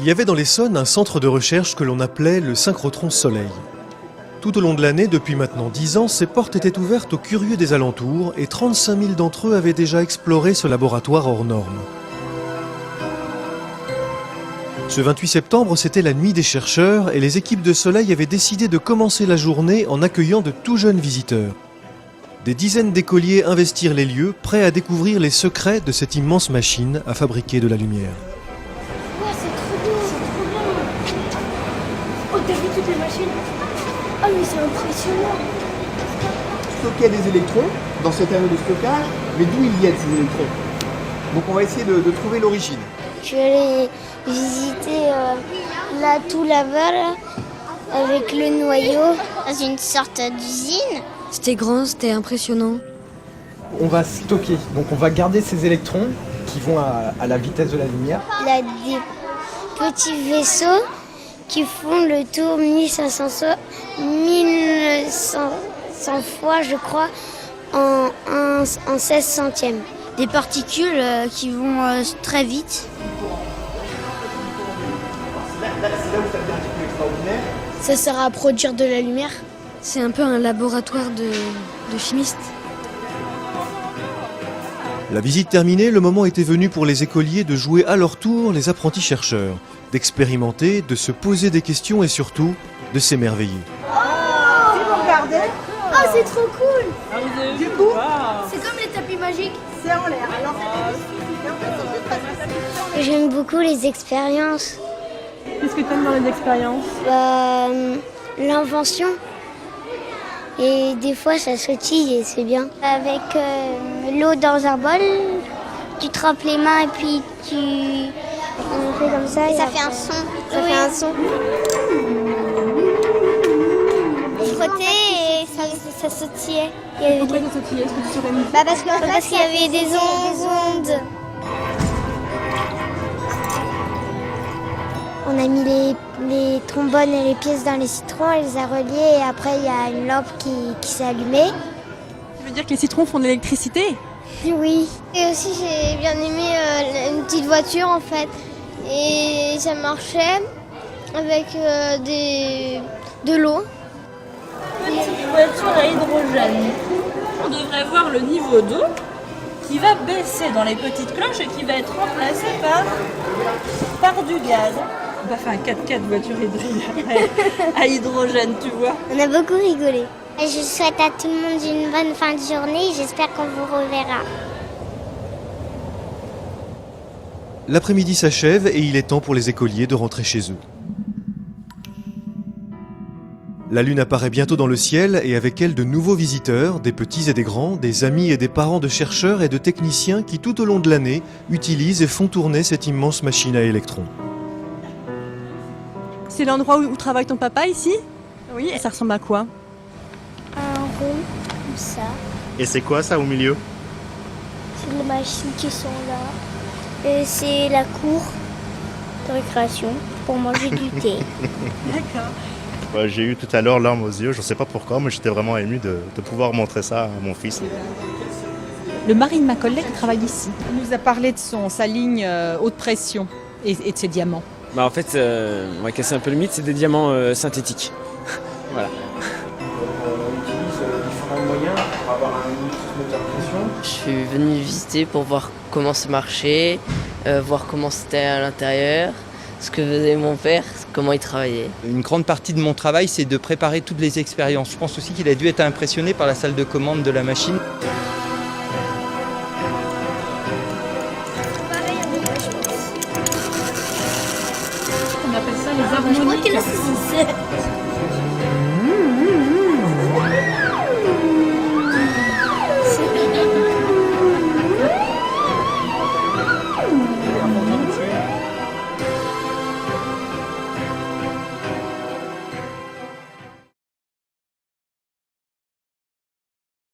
Il y avait dans l'Essonne un centre de recherche que l'on appelait le synchrotron Soleil. Tout au long de l'année, depuis maintenant 10 ans, ses portes étaient ouvertes aux curieux des alentours et 35 000 d'entre eux avaient déjà exploré ce laboratoire hors norme. Ce 28 septembre, c'était la nuit des chercheurs et les équipes de Soleil avaient décidé de commencer la journée en accueillant de tout jeunes visiteurs. Des dizaines d'écoliers investirent les lieux, prêts à découvrir les secrets de cette immense machine à fabriquer de la lumière. Ouais, c'est trop beau, c'est trop bien. Oh, t'as vu toutes les machines? Oh, mais c'est impressionnant. Stocker des électrons dans cet anneau de stockage, mais d'où ils viennent ces électrons? Donc on va essayer de trouver l'origine. Je suis allée visiter là tout là-bas là, avec le noyau dans une sorte d'usine. C'était grand, c'était impressionnant. On va stocker, donc on va garder ces électrons qui vont à la vitesse de la lumière. Il y a des petits vaisseaux qui font le tour 1500 fois, je crois, en 16 centièmes. Des particules qui vont très vite. C'est là où ça devient un petit peu extraordinaire. Ça sert à produire de la lumière. C'est un peu un laboratoire de chimistes. La visite terminée, le moment était venu pour les écoliers de jouer à leur tour les apprentis chercheurs, d'expérimenter, de se poser des questions et surtout de s'émerveiller. Si vous regardez, oh c'est trop cool. Du coup, c'est comme les tapis magiques. C'est en l'air. J'aime beaucoup les expériences. Qu'est-ce que tu aimes dans les expériences? L'invention. Et des fois ça sautille et c'est bien. Avec l'eau dans un bol, tu trempes les mains et puis on fait comme ça. Et ça fait un son. Ça fait un son. Frotter et ça sautillait. Pourquoi ça sautillait? Est-ce que tu saurais nous Parce qu'il y avait des ondes. On a mis les trombones et les pièces dans les citrons, on les a reliés et après il y a une lampe qui s'est allumée. Tu veux dire que les citrons font de l'électricité? Oui. Et aussi j'ai bien aimé une petite voiture en fait. Et ça marchait avec de l'eau. Petite voiture à hydrogène. On devrait voir le niveau d'eau qui va baisser dans les petites cloches et qui va être remplacé par du gaz. On va faire un 4x4 voiture à hydrogène, tu vois. On a beaucoup rigolé. Et je souhaite à tout le monde une bonne fin de journée. J'espère qu'on vous reverra. L'après-midi s'achève et il est temps pour les écoliers de rentrer chez eux. La lune apparaît bientôt dans le ciel et avec elle de nouveaux visiteurs, des petits et des grands, des amis et des parents de chercheurs et de techniciens qui tout au long de l'année utilisent et font tourner cette immense machine à électrons. C'est l'endroit où travaille ton papa ici? Oui. Et ça ressemble à quoi? Un rond, comme ça. Et c'est quoi ça au milieu? C'est les machines qui sont là. Et c'est la cour de récréation pour manger du thé. D'accord. J'ai eu tout à l'heure larmes aux yeux, je ne sais pas pourquoi, mais j'étais vraiment ému de pouvoir montrer ça à mon fils. Le mari de ma collègue travaille ici. Il nous a parlé de sa ligne haute pression et de ses diamants. En fait, on va casser un peu le mythe, c'est des diamants synthétiques. Voilà. On utilise différents moyens pour avoir un moteur de pression. Je suis venu visiter pour voir comment ça marchait, voir comment c'était à l'intérieur, ce que faisait mon père, comment il travaillait. Une grande partie de mon travail, c'est de préparer toutes les expériences. Je pense aussi qu'il a dû être impressionné par la salle de commande de la machine. On appelle ça les harmoniques.